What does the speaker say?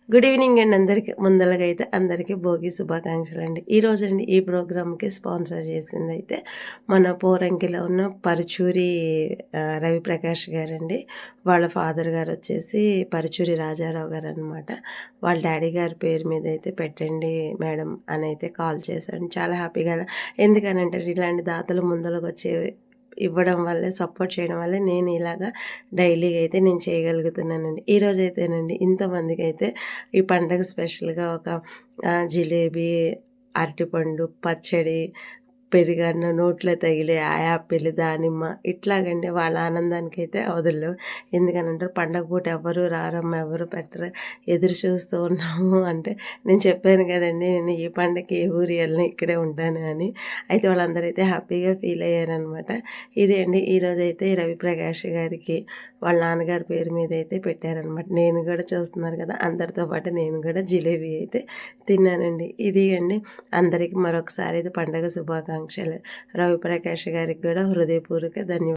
Good evening అండి అందరికీ. ముందలగా అయితే అందరికీ భోగి శుభాకాంక్షలండి. ఈరోజండి ఈ ప్రోగ్రామ్‌కి స్పాన్సర్ చేసిందైతే మన పోరంకిలో ఉన్న పరుచూరి రవిప్రకాష్ గారండి. వాళ్ళ ఫాదర్ గారొచ్చేసి పరుచూరి రాజారావు గారనమాట. వాళ్ళ డ్యాడీ గారి పేరు మీద అయితే పెట్టండి మేడం అనైతే కాల్ చేశాను. చాలా హ్యాపీగా ఎందుకనంటే ఇలాంటి దాతలు ముందలకొచ్చి ఇవ్వడం వల్లే, సపోర్ట్ చేయడం వల్లే నేను ఇలాగా డైలీగా అయితే నేను చేయగలుగుతున్నానండి. ఈరోజైతేనండి ఇంతమందికైతే ఈ పండగ స్పెషల్‌గా ఒక జిలేబీ, అరటిపండు, పచ్చడి, పెరుగన్నం, నోట్లో తగిలే ఆ యాపిల్, దానిమ్మ ఇట్లాగండి వాళ్ళ ఆనందానికైతే అవధుల్లేవు. ఎందుకనంటారు పండగ పూట ఎవ్వరు రారమ్మా, ఎవరు పెట్టరు, ఎదురు చూస్తూ ఉన్నాము అంటే నేను చెప్పాను కదండీ! నేను ఈ పండగకి ఏ ఊరు ఎళ్ళను, ఇక్కడే ఉంటాను అని. అయితే వాళ్ళందరూ అయితే హ్యాపీగా ఫీల్ అయ్యారనమాట. ఇదే అండి ఈరోజైతే రవిప్రకాష్ గారికి వాళ్ళ నాన్నగారి పేరు మీద అయితే పెట్టారనమాట. నేను కూడా చూస్తున్నారు కదా! అందరితో పాటు నేను కూడా జిలేబీ అయితే తిన్నానండి. ఇది అండి అందరికి మరొకసారి ఇది పండగ శుభాకాంక్షలు. రవిప్రకాష్ గారికి కూడా హృదయపూర్వక ధన్యవాదాలు.